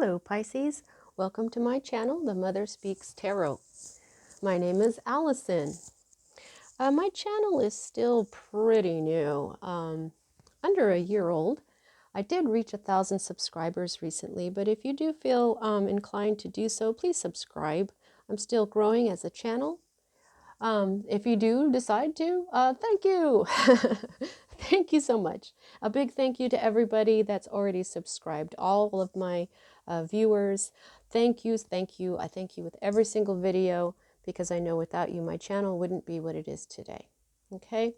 Hello Pisces, welcome to my channel, The Mother Speaks Tarot. My name is Allison. My channel is still pretty new, under a year old. I did reach 1,000 subscribers recently, but if you do feel inclined to do so, please subscribe. I'm still growing as a channel. If you do decide to, thank you. Thank you so much. A big thank you to everybody that's already subscribed, all of my viewers. Thank you, thank you. I thank you with every single video because I know without you, my channel wouldn't be what it is today. Okay?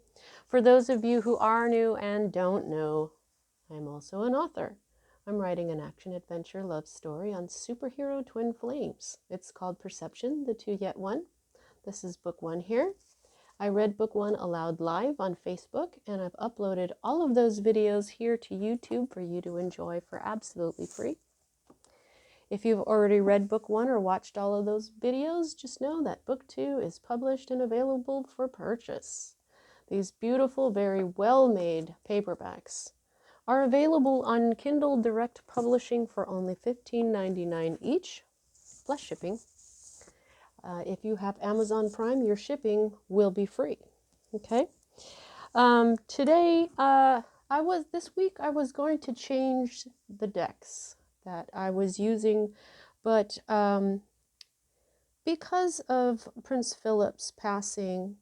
For those of you who are new and don't know, I'm also an author. I'm writing an action-adventure love story on superhero twin flames. It's called Perception, the Two Yet One. This is book one here. I read book one aloud live on Facebook, and I've uploaded all of those videos here to YouTube for you to enjoy for absolutely free. If you've already read book one or watched all of those videos, just know that book two is published and available for purchase. These beautiful, very well-made paperbacks are available on Kindle Direct Publishing for only $15.99 each, plus shipping. If you have Amazon Prime, your shipping will be free. Okay. Today, this week I was going to change the decks that I was using, but because of Prince Philip's passing,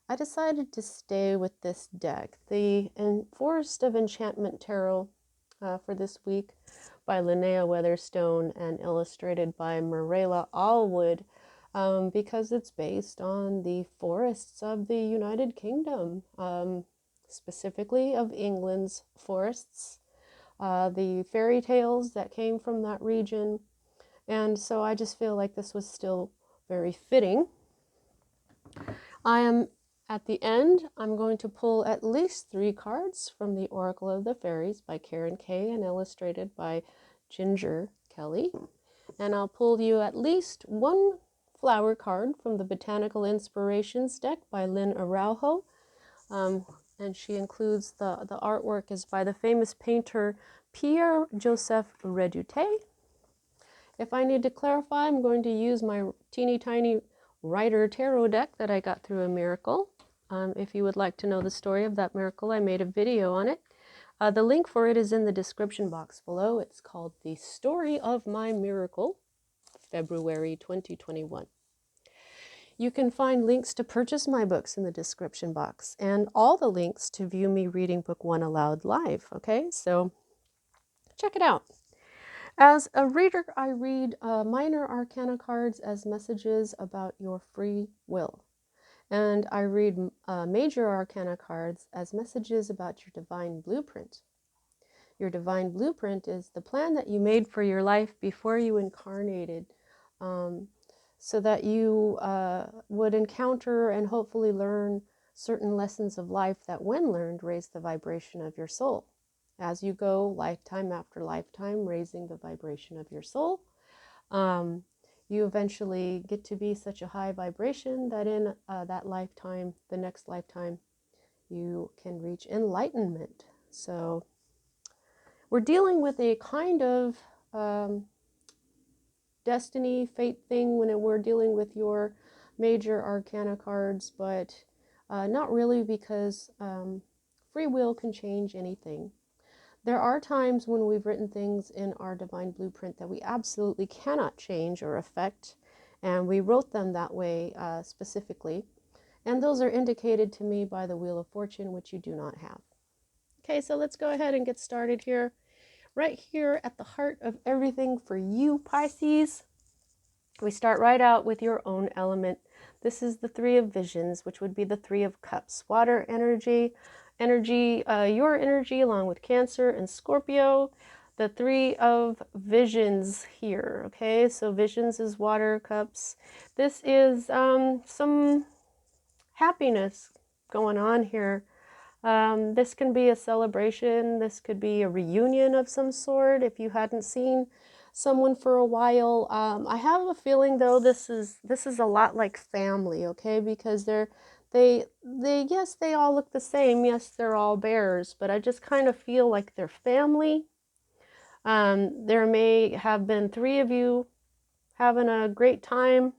I decided to stay with this deck, the Forest of Enchantment Tarot, for this week by Linnea Weatherstone and illustrated by Marilla Allwood. Because it's based on the forests of the United Kingdom, specifically of England's forests, the fairy tales that came from that region. And so I just feel like this was still very fitting. At the end, I'm going to pull at least 3 cards from the Oracle of the Fairies by Karen Kay and illustrated by Ginger Kelly. And I'll pull you at least 1 flower card from the Botanical Inspirations deck by Lynn Araujo. And she includes the artwork is by the famous painter Pierre-Joseph Redoute. If I need to clarify, I'm going to use my teeny tiny Rider Tarot deck that I got through a miracle. If you would like to know the story of that miracle, I made a video on it. The link for it is in the description box below. It's called The Story of My Miracle, February 2021. You can find links to purchase my books in the description box and all the links to view me reading book one aloud live, okay? So check it out. As a reader, I read minor arcana cards as messages about your free will. And I read major arcana cards as messages about your divine blueprint. Your divine blueprint is the plan that you made for your life before you incarnated, so that you would encounter and hopefully learn certain lessons of life that, when learned, raise the vibration of your soul. As you go lifetime after lifetime, raising the vibration of your soul, you eventually get to be such a high vibration that in that lifetime, the next lifetime, you can reach enlightenment. So we're dealing with a kind of destiny, fate thing when we're dealing with your major arcana cards, but not really, because free will can change anything. There are times when we've written things in our divine blueprint that we absolutely cannot change or affect, and we wrote them that way specifically, and those are indicated to me by the Wheel of Fortune, which you do not have. Okay, so let's go ahead and get started here. Right here at the heart of everything for you, Pisces, we start right out with your own element. This is the Three of Visions, which would be the Three of Cups. Water energy, your energy, along with Cancer and Scorpio. The Three of Visions here, okay? So Visions is water, cups. This is some happiness going on here. This can be a celebration. This could be a reunion of some sort if you hadn't seen someone for a while. I have a feeling, though, this is a lot like family, okay? Because yes, they all look the same. Yes, they're all bears, but I just kind of feel like they're family. There may have been 3 of you having a great time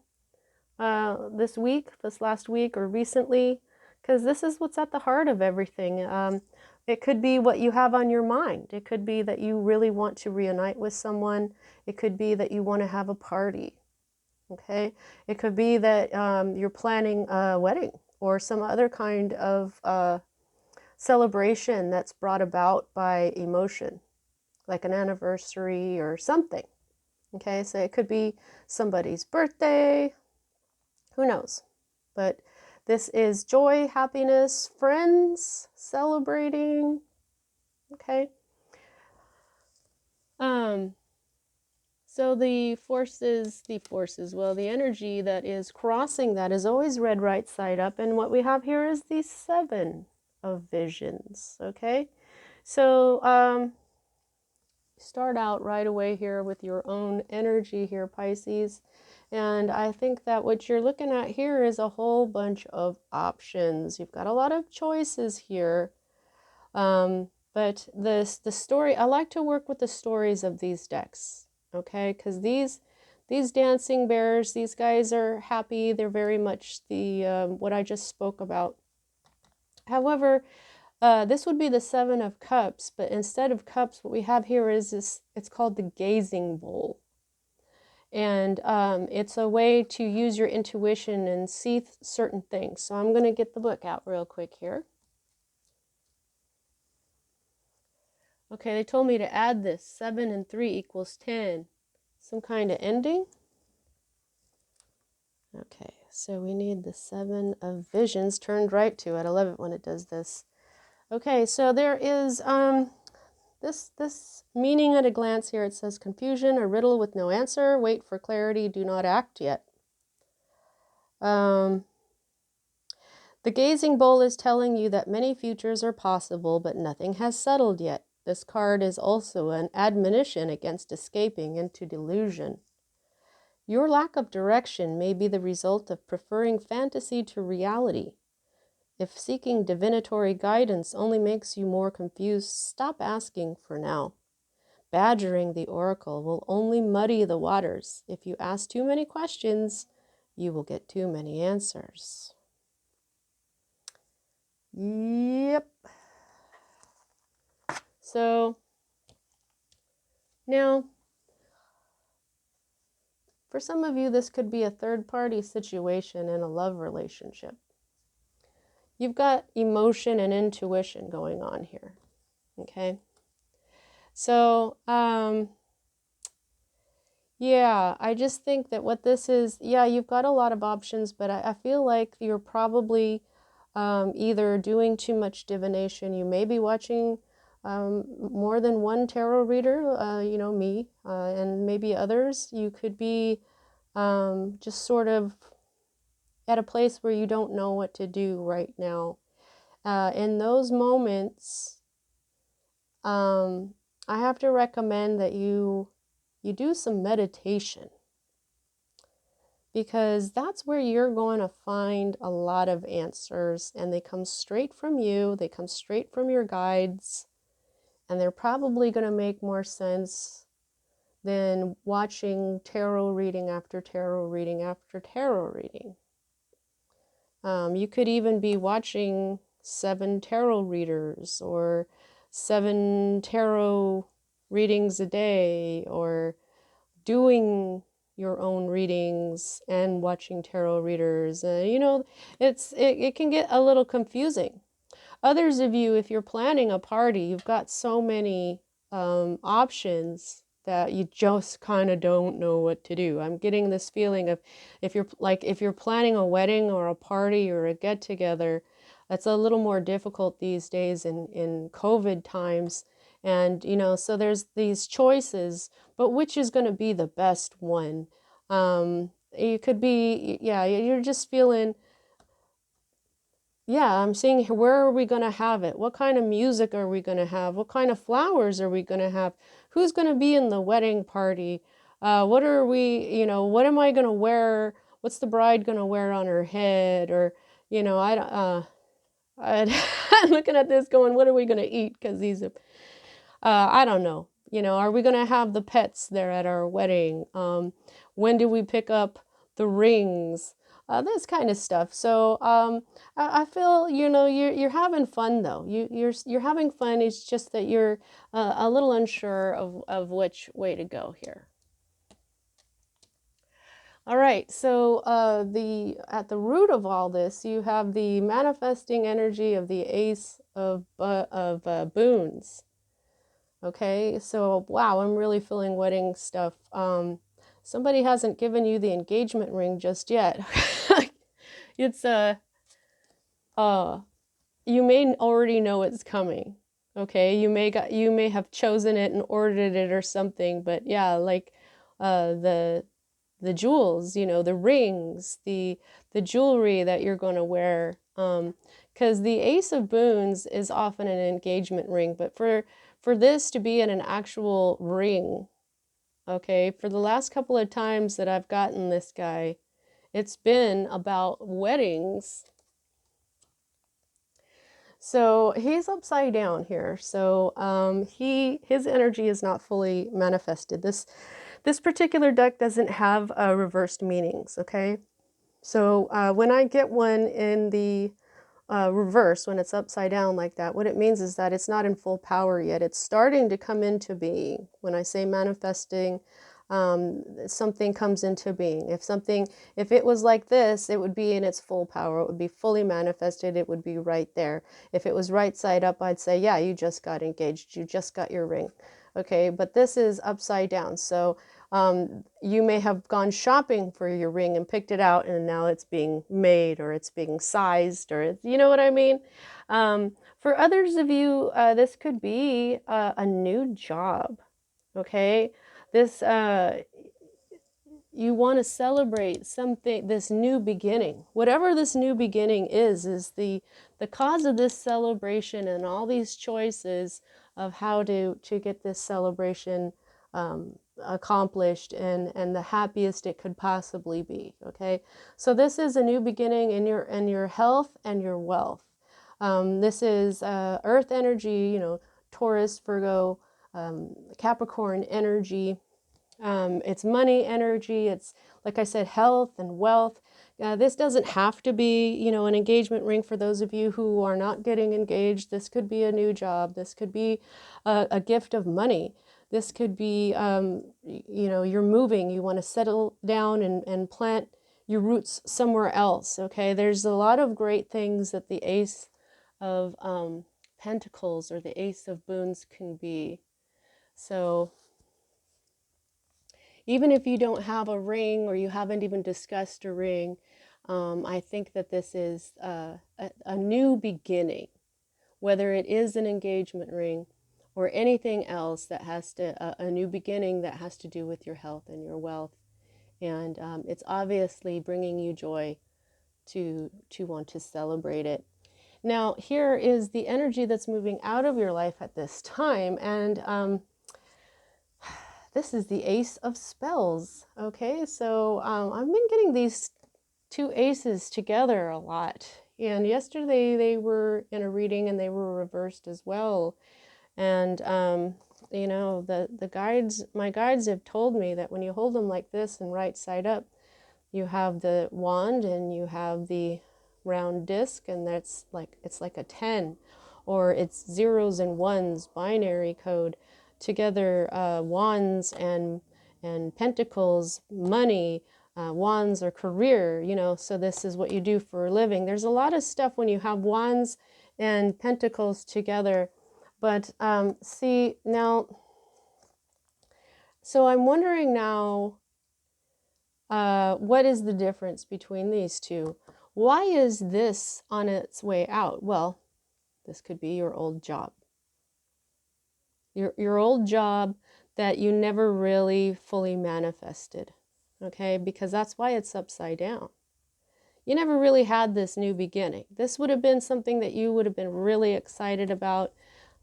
this week, this last week, or recently, because this is what's at the heart of everything. It could be what you have on your mind. It could be that you really want to reunite with someone. It could be that you want to have a party. Okay, it could be that you're planning a wedding or some other kind of celebration that's brought about by emotion, like an anniversary or something. Okay, so it could be somebody's birthday, who knows? But this is joy, happiness, friends, celebrating. Okay. So the energy that is crossing that is always red right side up. And what we have here is the 7 of visions. Okay. So start out right away here with your own energy here, Pisces. And I think that what you're looking at here is a whole bunch of options. You've got a lot of choices here. But the story, I like to work with the stories of these decks, okay? Because these dancing bears, these guys are happy. They're very much the what I just spoke about. However, this would be the 7 of Cups, but instead of cups, what we have here is this, it's called the gazing bowl. And it's a way to use your intuition and see certain things. So I'm going to get the book out real quick here. Okay, they told me to add this. 7 and 3 equals 10. Some kind of ending. Okay, so we need the 7 of visions turned right to it. I love it when it does this. Okay, so there is this meaning at a glance here. It says confusion, a riddle with no answer. Wait for clarity. Do not act yet. The gazing bowl is telling you that many futures are possible, but nothing has settled yet. This card is also an admonition against escaping into delusion. Your lack of direction may be the result of preferring fantasy to reality. If seeking divinatory guidance only makes you more confused, stop asking for now. Badgering the oracle will only muddy the waters. If you ask too many questions, you will get too many answers. Yep. So now, for some of you, this could be a third-party situation in a love relationship. You've got emotion and intuition going on here, okay? So, yeah, I just think that what this is, yeah, you've got a lot of options, but I feel like you're probably either doing too much divination. You may be watching more than one tarot reader, you know, me, and maybe others. You could be just sort of at a place where you don't know what to do right now. In those moments, I have to recommend that you do some meditation, because that's where you're going to find a lot of answers, and they come straight from you, they come straight from your guides, and they're probably going to make more sense than watching tarot reading after tarot reading after tarot reading. You could even be watching 7 tarot readers or 7 tarot readings a day, or doing your own readings and watching tarot readers. You know, it can get a little confusing. Others of you, if you're planning a party, you've got so many options that you just kind of don't know what to do. I'm getting this feeling of if you're planning a wedding or a party or a get-together, that's a little more difficult these days in COVID times. And, you know, so there's these choices, but which is going to be the best one? You could be, yeah, you're just feeling, yeah, I'm seeing where are we going to have it? What kind of music are we going to have? What kind of flowers are we going to have? Who's going to be in the wedding party? What are we, you know, what am I going to wear? What's the bride going to wear on her head? Or, you know, I'm looking at this going, what are we going to eat? Because these are, I don't know. You know, are we going to have the pets there at our wedding? When do we pick up the rings? This kind of stuff. So I feel, you know, you're having fun though. You're having fun. It's just that you're a little unsure of which way to go here. All right, so at the root of all this, you have the manifesting energy of the Ace of Boons. Okay, so wow, I'm really feeling wedding stuff. Somebody hasn't given you the engagement ring just yet. It's you may already know it's coming. Okay, you may have chosen it and ordered it or something, but yeah, like the jewels, you know, the rings, the jewelry that you're going to wear. Because the Ace of Boons is often an engagement ring, but for this to be in an actual ring, okay, for the last couple of times that I've gotten this guy, it's been about weddings. So he's upside down here. So his energy is not fully manifested. This particular deck doesn't have reversed meanings, okay? So when I get one in the reverse, when it's upside down like that, what it means is that it's not in full power yet. It's starting to come into being. When I say manifesting, something comes into being. If it was like this, it would be in its full power. It would be fully manifested. It would be right there. If it was right side up, I'd say, yeah, you just got engaged. You just got your ring. Okay, but this is upside down. So you may have gone shopping for your ring and picked it out, and now it's being made, or it's being sized, or you know what I mean? For others of you, this could be a new job. Okay, this you want to celebrate something, this new beginning. Whatever this new beginning is the cause of this celebration, and all these choices of how to get this celebration accomplished and the happiest it could possibly be. Okay, so this is a new beginning in your health and your wealth. This is earth energy, you know, Taurus, Virgo, Capricorn energy. It's money energy. It's, like I said, health and wealth. This doesn't have to be, you know, an engagement ring for those of you who are not getting engaged. This could be a new job. This could be a gift of money. This could be, you know, you're moving. You want to settle down and plant your roots somewhere else. Okay, there's a lot of great things that the Ace of Pentacles or the Ace of Boons can be. So even if you don't have a ring, or you haven't even discussed a ring, I think that this is a new beginning, whether it is an engagement ring or anything else that has to, a new beginning that has to do with your health and your wealth. And it's obviously bringing you joy to want to celebrate it. Now, here is the energy that's moving out of your life at this time. And this is the Ace of Spells. Okay, so I've been getting these two aces together a lot. And yesterday they were in a reading and they were reversed as well. And you know, the guides, my guides have told me that when you hold them like this and right side up, you have the wand and you have the round disc, and that's like, it's like a 10, or it's zeros and ones, binary code together. Wands and pentacles, money, wands or career, you know, so this is what you do for a living. There's a lot of stuff when you have wands and pentacles together. But see now, so I'm wondering now, what is the difference between these two? Why is this on its way out? Well, this could be your old job. Your old job that you never really fully manifested, okay? Because that's why it's upside down. You never really had this new beginning. This would have been something that you would have been really excited about,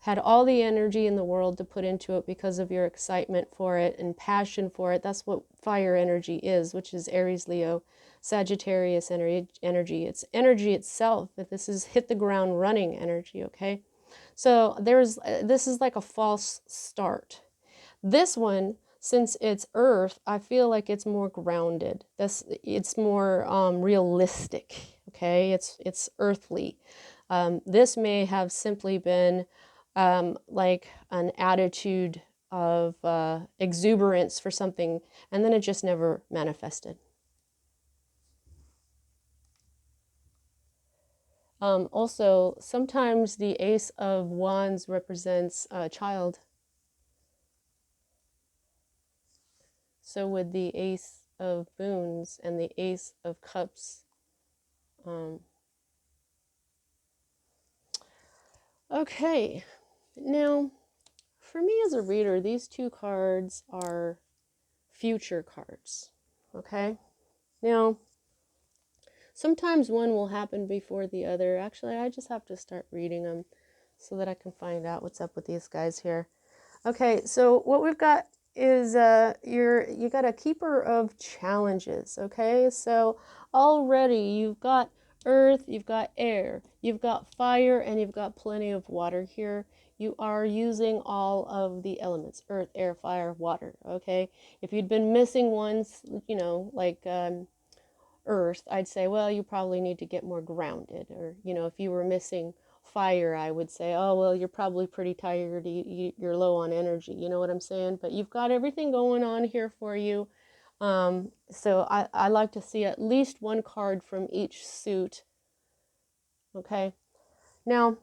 had all the energy in the world to put into it because of your excitement for it and passion for it. That's what fire energy is, which is Aries, Leo, Sagittarius energy. It's energy itself, but this is hit the ground running energy, okay? So this is like a false start. This one, since it's earth, I feel like it's more grounded. It's more realistic. Okay, it's earthly. This may have simply been like an attitude of exuberance for something, and then it just never manifested. Also, sometimes the Ace of Wands represents a child. So would the Ace of Boons and the Ace of Cups. Okay, now for me as a reader, these two cards are future cards. Okay, now sometimes one will happen before the other. Actually, I just have to start reading them so that I can find out what's up with these guys here. Okay, so what we've got is you got a keeper of challenges. Okay, so already you've got earth, you've got air, you've got fire, and you've got plenty of water here. You are using all of the elements: earth, air, fire, water. Okay, if you'd been missing ones, you know, like earth, I'd say, well, you probably need to get more grounded. Or, you know, if you were missing fire, I would say, oh, well, you're probably pretty tired. You're low on energy. You know what I'm saying? But you've got everything going on here for you. So I like to see at least one card from each suit. Okay. Now,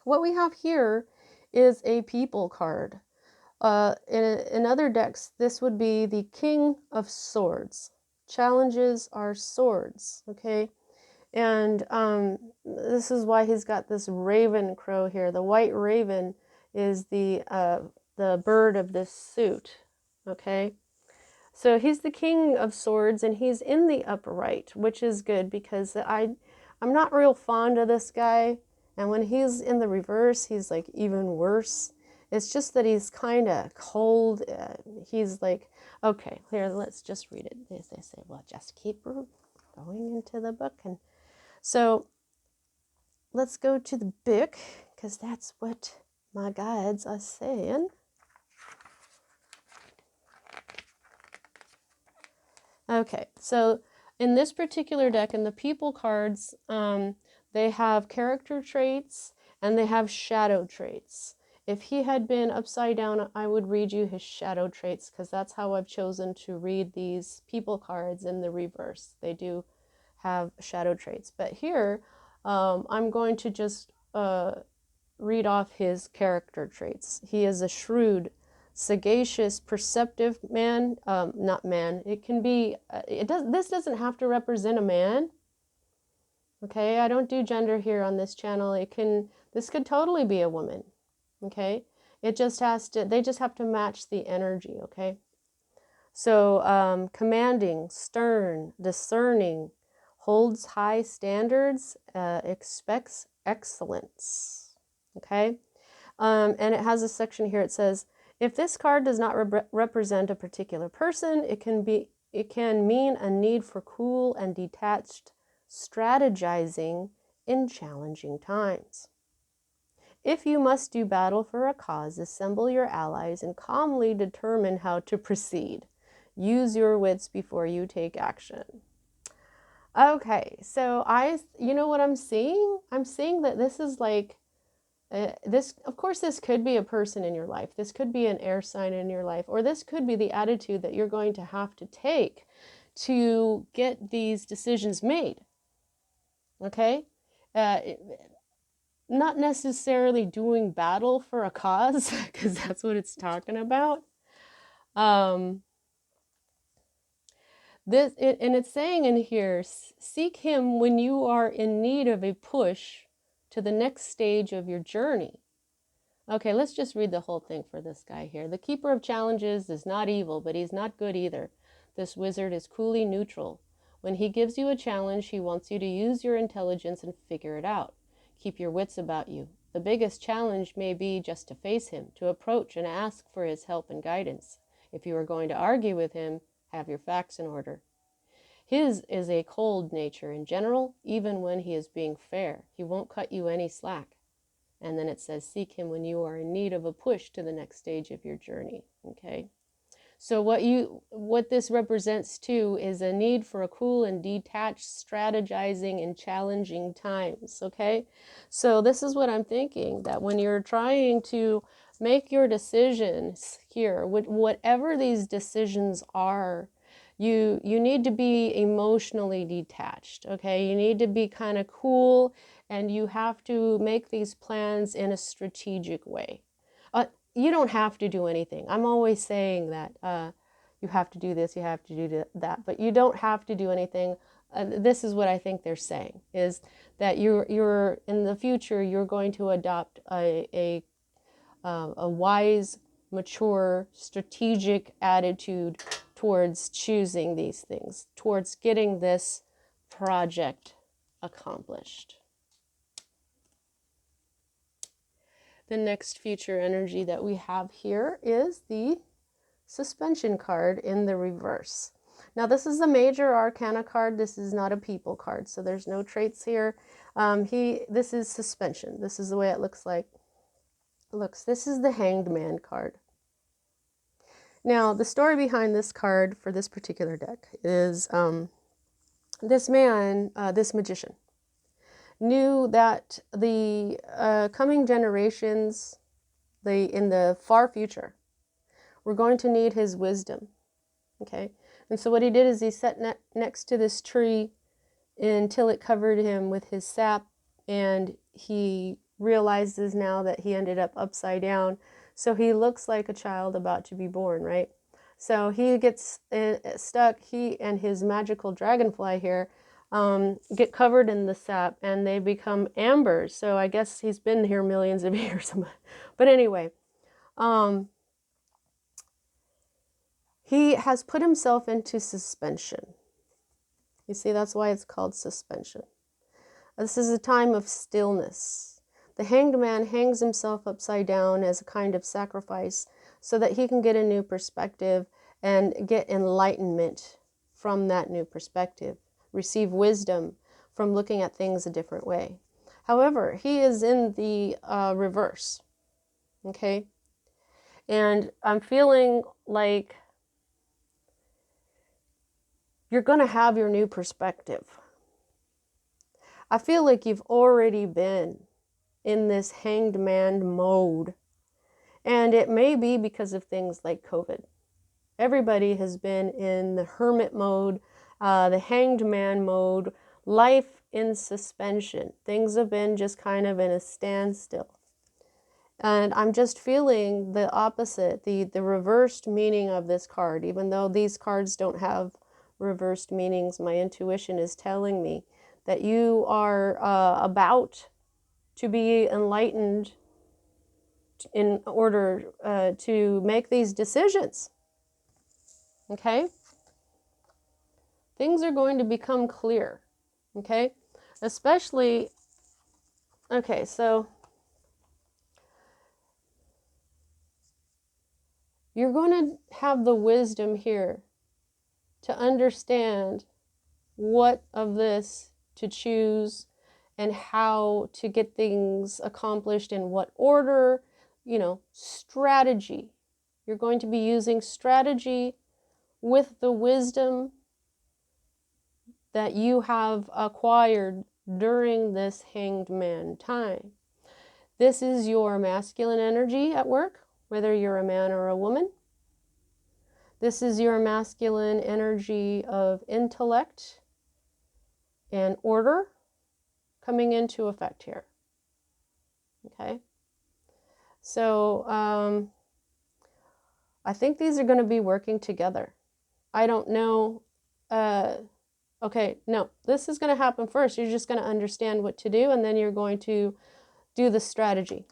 what we have here is a people card. In other decks, this would be the King of Swords. Challenges are swords, okay? And this is why he's got this raven crow here. The white raven is the bird of this suit, okay? So he's the King of Swords, and he's in the upright, which is good because I'm not real fond of this guy. And when he's in the reverse, he's like even worse. It's just that he's kind of cold. He's like, okay, here, let's just read it. They say, well, just keep going into the book. And so let's go to the book, because that's what my guides are saying. Okay, so in this particular deck, in the people cards, they have character traits and they have shadow traits. If he had been upside down, I would read you his shadow traits, because that's how I've chosen to read these people cards in the reverse. They do have shadow traits. But here, I'm going to just read off his character traits. He is a shrewd, sagacious, perceptive man. Not man. It can be. This doesn't have to represent a man. Okay, I don't do gender here on this channel. This could totally be a woman. Okay, it just has to. They just have to match the energy. Okay. So commanding, stern, discerning, holds high standards, expects excellence. Okay. And it has a section here. It says, if this card does not represent a particular person, it can mean a need for cool and detached strategizing in challenging times. If you must do battle for a cause, assemble your allies and calmly determine how to proceed. Use your wits before you take action. Okay, so you know what I'm seeing? I'm seeing that this is like, of course, this could be a person in your life. This could be an air sign in your life, or this could be the attitude that you're going to have to take to get these decisions made. Okay? Not necessarily doing battle for a cause, because that's what it's talking about. And it's saying in here, seek him when you are in need of a push to the next stage of your journey. Okay, let's just read the whole thing for this guy here. The keeper of challenges is not evil, but he's not good either. This wizard is coolly neutral. When he gives you a challenge, he wants you to use your intelligence and figure it out. Keep your wits about you. The biggest challenge may be just to face him, to approach and ask for his help and guidance. If you are going to argue with him, have your facts in order. His is a cold nature in general, even when he is being fair. He won't cut you any slack. And then it says, seek him when you are in need of a push to the next stage of your journey. Okay. So what this represents too is a need for a cool and detached strategizing in challenging times, okay? So this is what I'm thinking, that when you're trying to make your decisions here, whatever these decisions are, you need to be emotionally detached, okay? You need to be kind of cool, and you have to make these plans in a strategic way. You don't have to do anything. I'm always saying that you have to do this, you have to do that, but you don't have to do anything. This is what I think they're saying, is that you're in the future, you're going to adopt a wise, mature, strategic attitude towards choosing these things, towards getting this project accomplished. The next future energy that we have here is the suspension card in the reverse. Now this is a major arcana card. This is not a people card, so there's no traits here. This is suspension. This is the way it looks like. This is the Hanged Man card. Now the story behind this card for this particular deck is this man, this magician, knew that the coming generations, in the far future, were going to need his wisdom. Okay, and so what he did is he sat next to this tree until it covered him with his sap, and he realizes now that he ended up upside down, so he looks like a child about to be born, right? So he gets stuck. He and his magical dragonfly here get covered in the sap, and they become ambers. So I guess he's been here millions of years. But anyway, he has put himself into suspension. You see, that's why it's called suspension. This is a time of stillness. The hanged man hangs himself upside down as a kind of sacrifice so that he can get a new perspective and get enlightenment from that new perspective, receive wisdom from looking at things a different way. However, he is in the reverse, okay? And I'm feeling like you're going to have your new perspective. I feel like you've already been in this hanged man mode. And it may be because of things like COVID. Everybody has been in the hermit mode, the hanged man mode, life in suspension. Things have been just kind of in a standstill. And I'm just feeling the opposite, the reversed meaning of this card. Even though these cards don't have reversed meanings, my intuition is telling me that you are about to be enlightened in order to make these decisions. Okay? Things are going to become clear. Okay? Especially, okay, so you're going to have the wisdom here to understand what of this to choose and how to get things accomplished in what order, strategy. You're going to be using strategy with the wisdom that you have acquired during this hanged man time. This is your masculine energy at work, whether you're a man or a woman. This is your masculine energy of intellect and order coming into effect here. Okay? So I think these are going to be working together. I don't know. Okay, no, this is going to happen first. You're just going to understand what to do, and then you're going to do the strategy.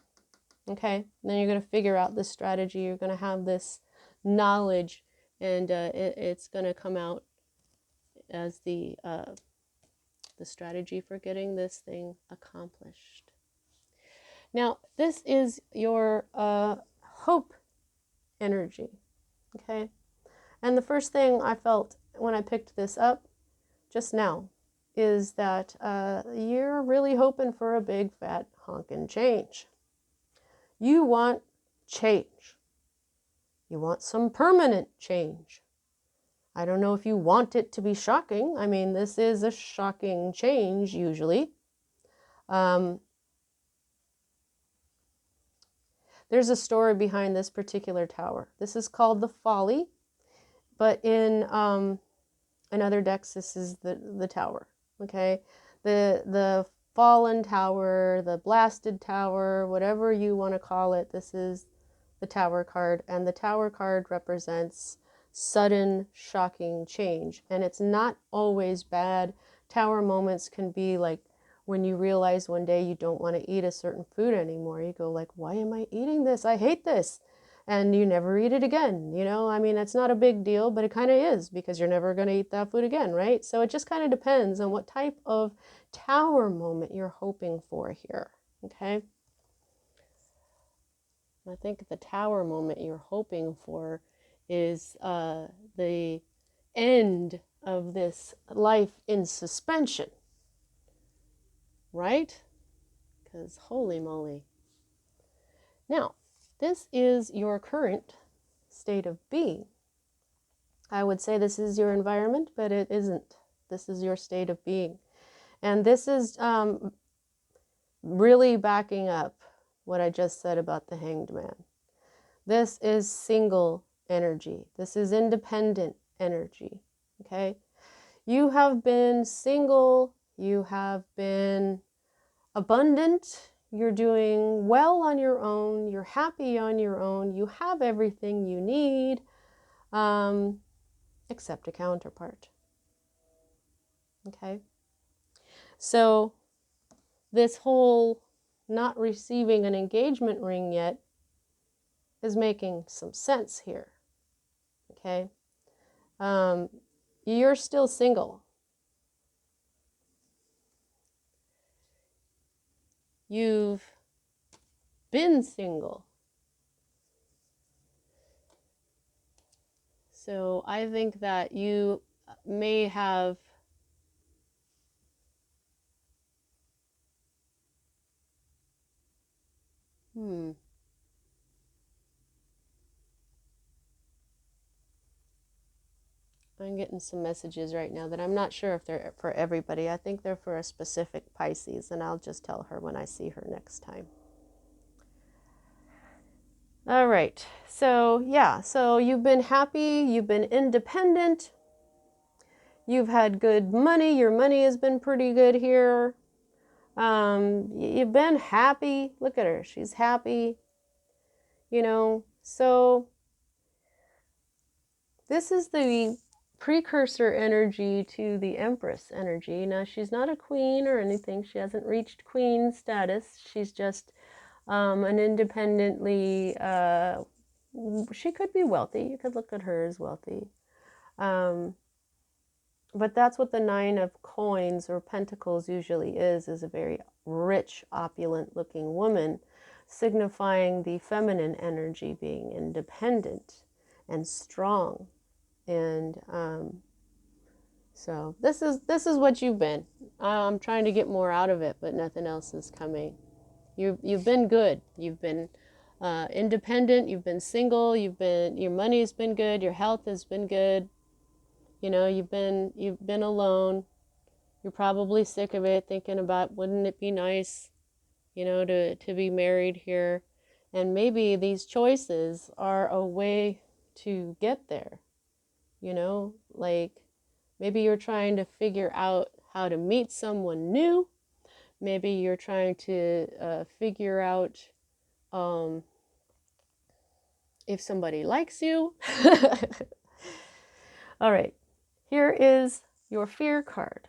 Okay? And then you're going to figure out the strategy. You're going to have this knowledge, and it's going to come out as the strategy for getting this thing accomplished. Now, this is your hope energy, okay? And the first thing I felt when I picked this up just now is that you're really hoping for a big fat honkin' change. You want change. You want some permanent change. I don't know if you want it to be shocking. I mean, this is a shocking change usually. There's a story behind this particular tower. This is called the Folly, but in other decks, this is the tower. Okay, the fallen tower, the blasted tower, whatever you want to call it. This is the tower card, and the tower card represents sudden, shocking change, and it's not always bad. Tower moments can be like when you realize one day you don't want to eat a certain food anymore. You go like, why am I eating this? I hate this. And you never eat it again. You know, I mean, it's not a big deal, but it kind of is, because you're never going to eat that food again, right? So it just kind of depends on what type of tower moment you're hoping for here, okay? I think the tower moment you're hoping for is the end of this life in suspension, right? Because holy moly. Now, this is your current state of being. I would say this is your environment, but it isn't. This is your state of being. And this is really backing up what I just said about the Hanged Man. This is single energy. This is independent energy, okay? You have been single. You have been abundant. You're doing well on your own. You're happy on your own. You have everything you need, except a counterpart, okay? So this whole not receiving an engagement ring yet is making some sense here, okay? You're still single. You've been single. So I think that you may have I'm getting some messages right now that I'm not sure if they're for everybody. I think they're for a specific Pisces, and I'll just tell her when I see her next time. All right. So, yeah. So you've been happy. You've been independent. You've had good money. Your money has been pretty good here. You've been happy. Look at her. She's happy. You know, so this is the precursor energy to the Empress energy. Now, she's not a queen or anything. She hasn't reached queen status. She's just an independently, she could be wealthy. You could look at her as wealthy. But that's what the Nine of Coins or Pentacles usually is a very rich, opulent looking woman, signifying the feminine energy being independent and strong. And so this is what you've been. I'm trying to get more out of it, but nothing else is coming. You've been good. You've been independent. You've been single. Your money's been good. Your health has been good. You know, you've been alone. You're probably sick of it, thinking about, wouldn't it be nice, you know, to be married here? And maybe these choices are a way to get there. You know, like maybe you're trying to figure out how to meet someone new. Maybe you're trying to figure out if somebody likes you. All right, here is your fear card.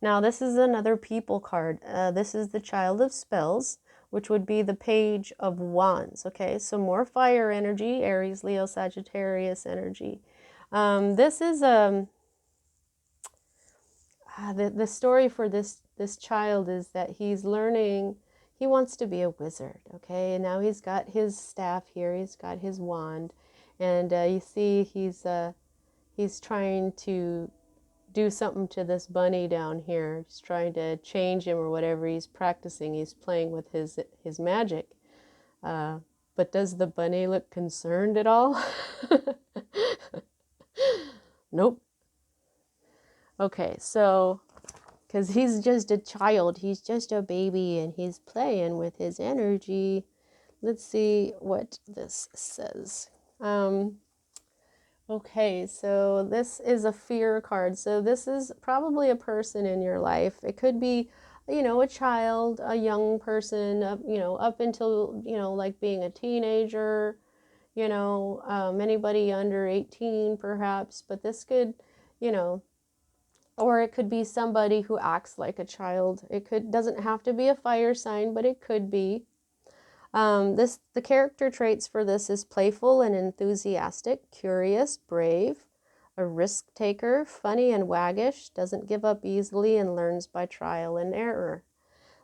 Now, this is another people card. This is the Child of Spells, which would be the Page of Wands. Okay, so more fire energy, Aries, Leo, Sagittarius energy. This is the story for this child is that he's learning. He wants to be a wizard. Okay, and now he's got his staff here. He's got his wand, and you see he's trying to do something to this bunny down here. He's trying to change him or whatever. He's practicing. He's playing with his magic. But does the bunny look concerned at all? Nope. Okay, so because he's just a child, he's just a baby, and he's playing with his energy. Let's see what this says. Okay, so this is a fear card. So this is probably a person in your life. It could be, a child, a young person, up until, like being a teenager, anybody under 18 perhaps, but this could, you know, or it could be somebody who acts like a child. Doesn't have to be a fire sign, but it could be. The character traits for this is playful and enthusiastic, curious, brave, a risk taker, funny and waggish, doesn't give up easily, and learns by trial and error.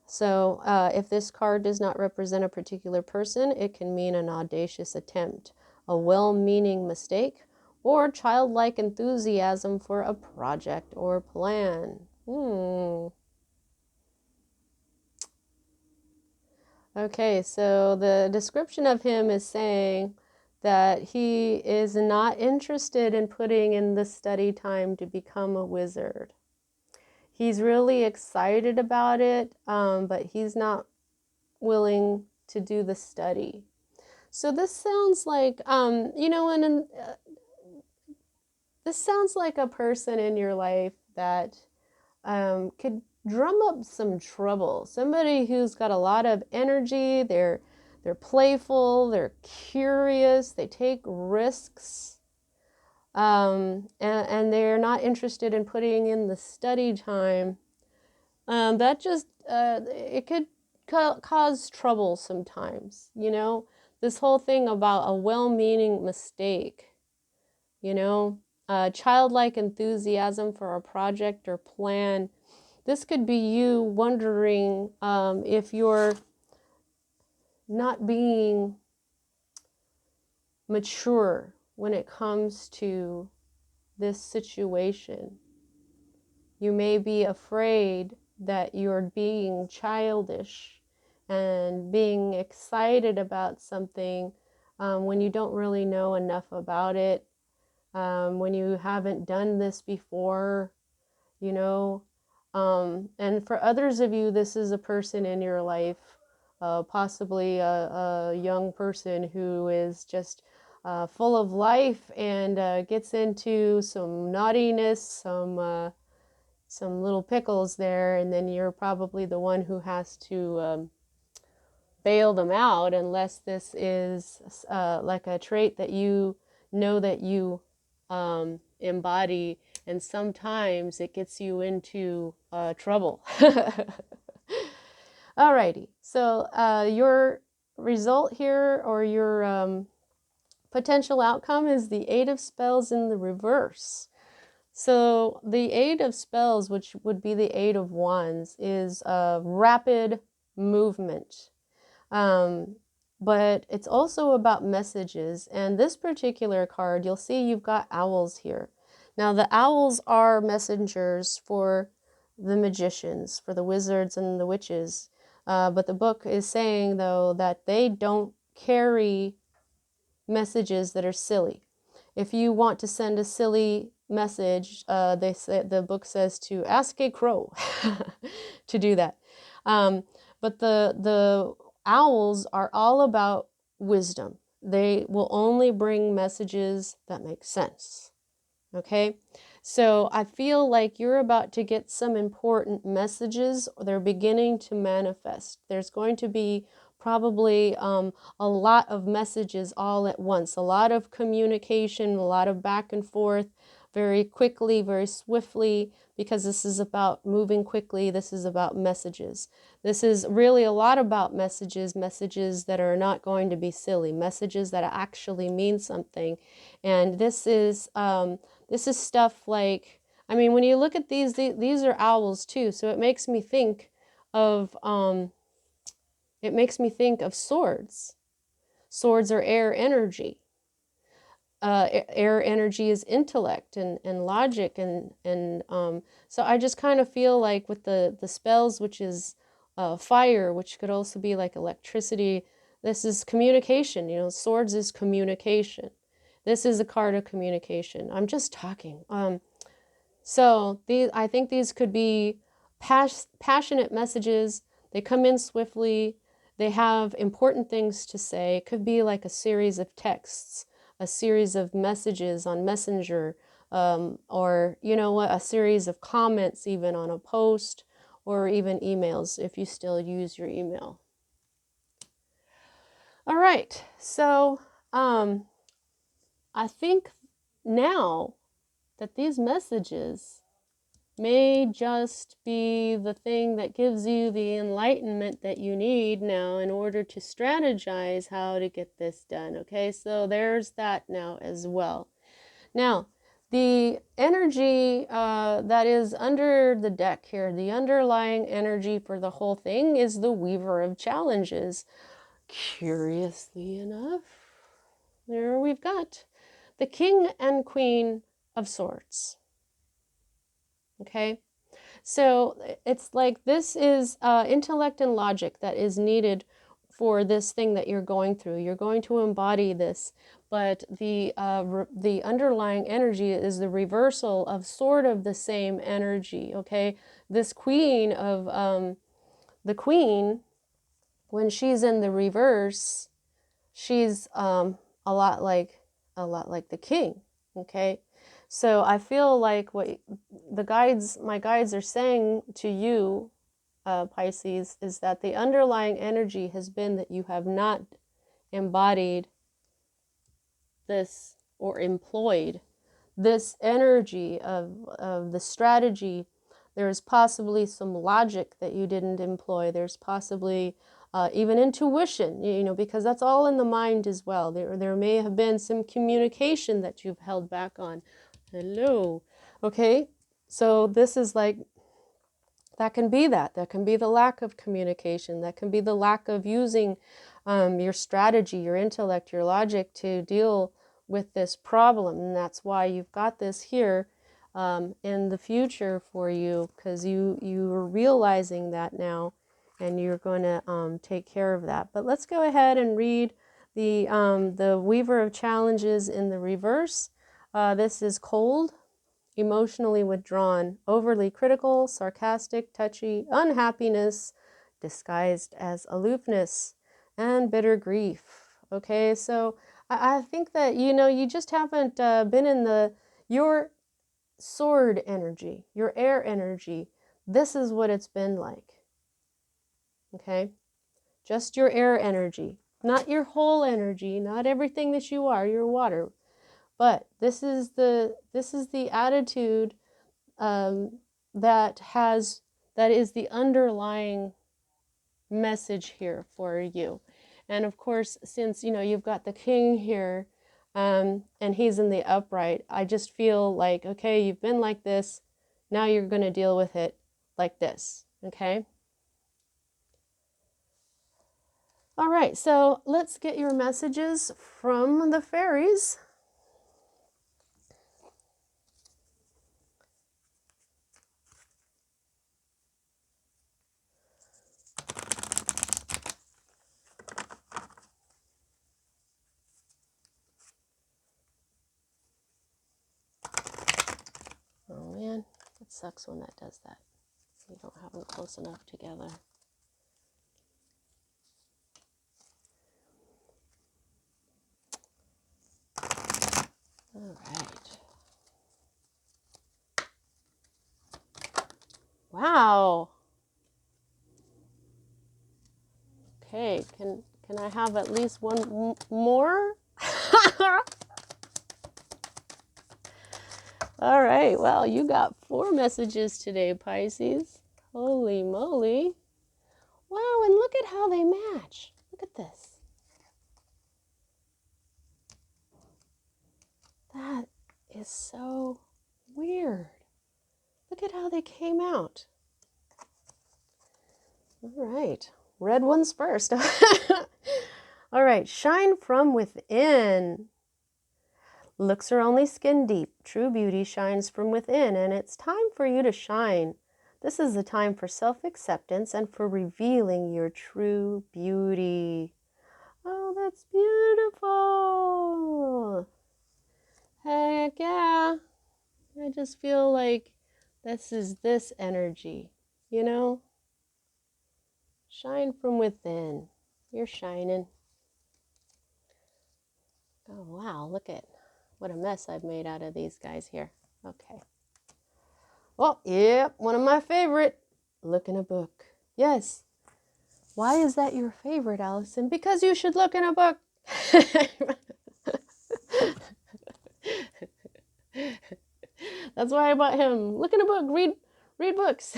So if this card does not represent a particular person, it can mean an audacious attempt, a well-meaning mistake, or childlike enthusiasm for a project or plan. Okay, so the description of him is saying that he is not interested in putting in the study time to become a wizard. He's really excited about it, but he's not willing to do the study. So this sounds like, this sounds like a person in your life that could drum up some trouble. Somebody who's got a lot of energy, they're playful, they're curious, they take risks, and they're not interested in putting in the study time. That just, it could cause trouble sometimes, This whole thing about a well-meaning mistake, childlike enthusiasm for a project or plan. This could be you wondering if you're not being mature when it comes to this situation. You may be afraid that you're being childish and being excited about something when you don't really know enough about it, when you haven't done this before, and for others of you, this is a person in your life, possibly a young person who is just full of life and gets into some naughtiness, some little pickles there, and then you're probably the one who has to bail them out, unless this is like a trait that you know that you embody, and sometimes it gets you into trouble. Alrighty, so your result here, or your potential outcome, is the Eight of Spells in the reverse. So the Eight of Spells, which would be the Eight of Wands, is rapid movement. But it's also about messages. And this particular card, you'll see you've got owls here. Now the owls are messengers for the magicians, for the wizards and the witches. But the book is saying, though, that they don't carry messages that are silly. If you want to send a silly message, the book says to ask a crow to do that. But the owls are all about wisdom. They will only bring messages that make sense. Okay? So I feel like you're about to get some important messages. They're beginning to manifest. There's going to be probably a lot of messages all at once, a lot of communication, a lot of back and forth, very quickly, very swiftly, because this is about moving quickly. This is about messages. This is really a lot about messages that are not going to be silly, messages that actually mean something. And this is stuff like, I mean, when you look at these are owls too, so it makes me think of swords. Swords are air energy. Air energy is intellect and logic, and so I just kind of feel like with the spells, which is fire, which could also be like electricity, This is communication. You know, swords is communication. This is a card of communication. I'm just talking. So I think these could be passionate messages. They come in swiftly. They have important things to say. It could be like a series of texts, a series of messages on Messenger, or you know what, a series of comments even on a post, or even emails if you still use your email. All right, so I think now that these messages may just be the thing that gives you the enlightenment that you need now in order to strategize how to get this done. Okay, so there's that now as well. Now, the energy that is under the deck here, the underlying energy for the whole thing is the Weaver of Challenges. Curiously enough, there we've got the King and Queen of Swords. Okay, so it's like this is intellect and logic that is needed for this thing that you're going through. You're going to embody this, but the underlying energy is the reversal of sort of the same energy. Okay, this Queen of the Queen, when she's in the reverse, she's a lot like the King. Okay, so I feel like what my guides are saying to you, Pisces, is that the underlying energy has been that you have not embodied this or employed this energy of the strategy. There's possibly some logic that you didn't employ. There's possibly even intuition, you know, because that's all in the mind as well. There may have been some communication that you've held back on. Hello. Okay, so this is like, that can be the lack of communication. That can be the lack of using your strategy, your intellect, your logic to deal with this problem. And that's why you've got this here in the future for you, because you're realizing that now, and you're going to take care of that. But let's go ahead and read the Weaver of Challenges in the reverse. This is cold, emotionally withdrawn, overly critical, sarcastic, touchy, unhappiness disguised as aloofness, and bitter grief. Okay, so I think that, you know, you just haven't been in your sword energy, your air energy. This is what it's been like. Okay, just your air energy, not your whole energy, not everything that you are, your water. But this is the attitude that is the underlying message here for you. And of course, since you know you've got the King here, and he's in the upright, I just feel like, okay, you've been like this, now you're going to deal with it like this. Okay. All right, so let's get your messages from the fairies. Oh man, it sucks when that does that. You don't have them close enough together. All right. Wow. Okay, can I have at least one more? All right, well, you got 4 messages today, Pisces. Holy moly. Wow, and look at how they match. Look at this. That is so weird. Look at how they came out. All right, red ones first. All right, shine from within. Looks are only skin deep. True beauty shines from within, and it's time for you to shine. This is the time for self-acceptance and for revealing your true beauty. Oh, that's beautiful. Heck yeah. I just feel like this is this energy, you know? Shine from within. You're shining. Oh, wow. Look at what a mess I've made out of these guys here. Okay. Oh, yep. One of my favorite. Look in a book. Yes. Why is that your favorite, Allison? Because you should look in a book. That's why I bought him. Look in a book. Read books.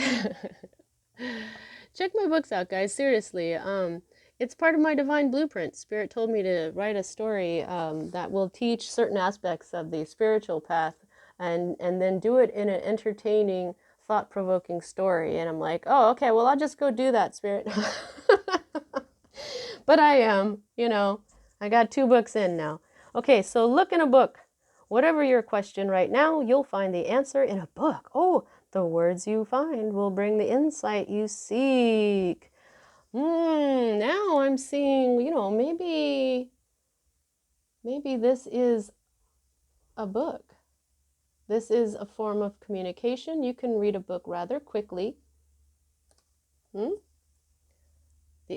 Check my books out, guys. Seriously. It's part of my divine blueprint. Spirit told me to write a story that will teach certain aspects of the spiritual path, and then do it in an entertaining, thought-provoking story. And I'm like, oh, okay, well, I'll just go do that, Spirit. But I am, you know, I got 2 books in now. Okay, so look in a book. Whatever your question right now, you'll find the answer in a book. Oh, the words you find will bring the insight you seek. Now I'm seeing, you know, maybe this is a book. This is a form of communication. You can read a book rather quickly. The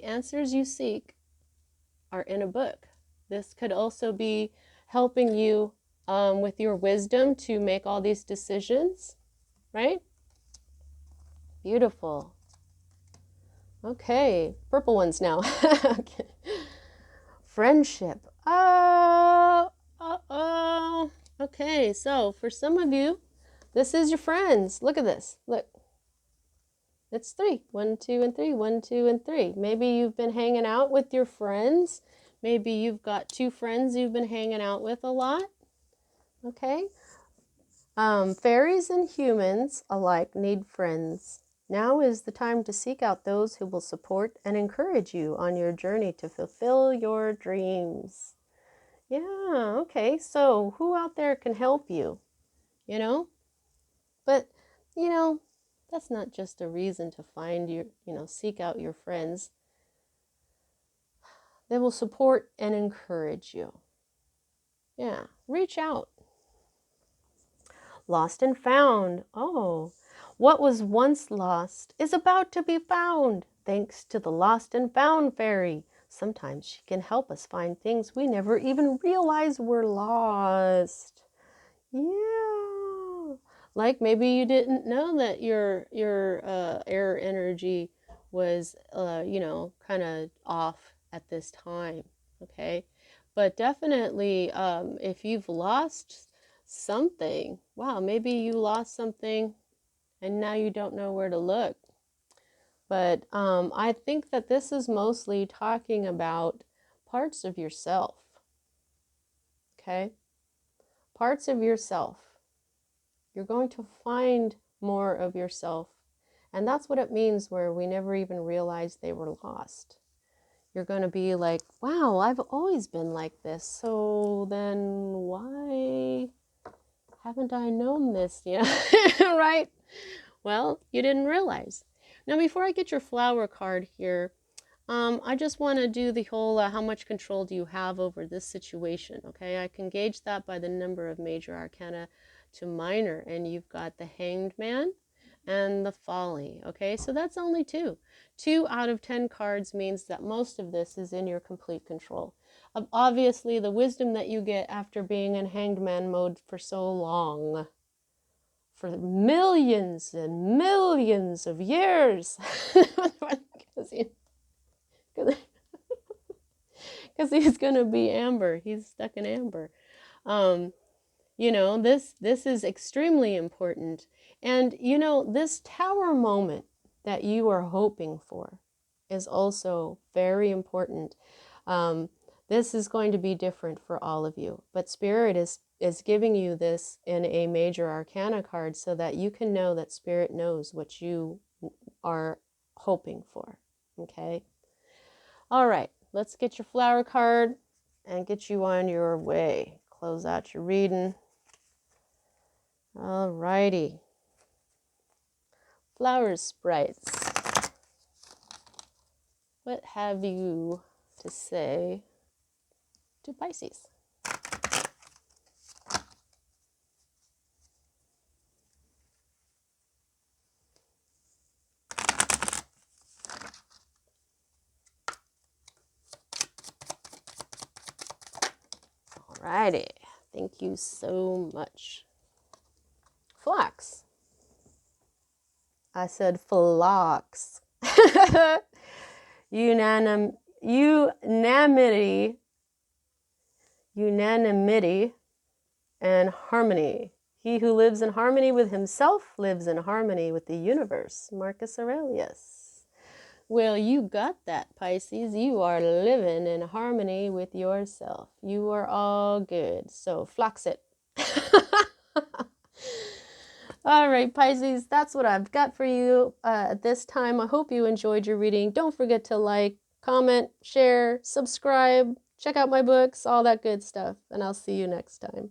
answers you seek are in a book. This could also be helping you with your wisdom to make all these decisions, right? Beautiful. Okay, purple ones now. Okay. Friendship. Oh. Okay, so for some of you, this is your friends. Look at this. Look. It's 3. 1, 2, and 3. 1, 2, and 3. Maybe you've been hanging out with your friends. Maybe you've got 2 friends you've been hanging out with a lot. Okay. Fairies and humans alike need friends. Now is the time to seek out those who will support and encourage you on your journey to fulfill your dreams. Yeah, okay. So who out there can help you? You know? But, you know, that's not just a reason to find your, seek out your friends. They will support and encourage you. Yeah, reach out. Lost and found. Oh, what was once lost is about to be found, thanks to the lost and found fairy. Sometimes she can help us find things we never even realized were lost. Yeah. Like maybe you didn't know that your air energy was, kind of off at this time. Okay. But definitely, if you've lost something, wow, maybe you lost something and now you don't know where to look. But I think that this is mostly talking about parts of yourself. Okay. Parts of yourself. You're going to find more of yourself. And that's what it means where we never even realized they were lost. You're going to be like, wow, I've always been like this. So then why haven't I known this? Yeah, right? Well, you didn't realize. Now, before I get your flower card here, I just want to do the whole how much control do you have over this situation, okay? I can gauge that by the number of major arcana to minor, and you've got the Hanged Man and the Folly, okay? So that's only 2. 2 out of 10 cards means that most of this is in your complete control. Obviously, the wisdom that you get after being in Hanged Man mode for so long, for millions and millions of years, because he's going to be amber. He's stuck in amber. This is extremely important. And, this tower moment that you are hoping for is also very important. This is going to be different for all of you. But Spirit is giving you this in a major arcana card so that you can know that Spirit knows what you are hoping for. Okay? All right. Let's get your flower card and get you on your way. Close out your reading. All righty. Flower sprites. What have you to say to Pisces. Alrighty, thank you so much. Phlox. I said phlox. Unanimity, and harmony. He who lives in harmony with himself lives in harmony with the universe. Marcus Aurelius. Well, you got that, Pisces. You are living in harmony with yourself. You are all good. So flox it. All right, Pisces, that's what I've got for you at this time. I hope you enjoyed your reading. Don't forget to like, comment, share, subscribe, check out my books, all that good stuff. And I'll see you next time.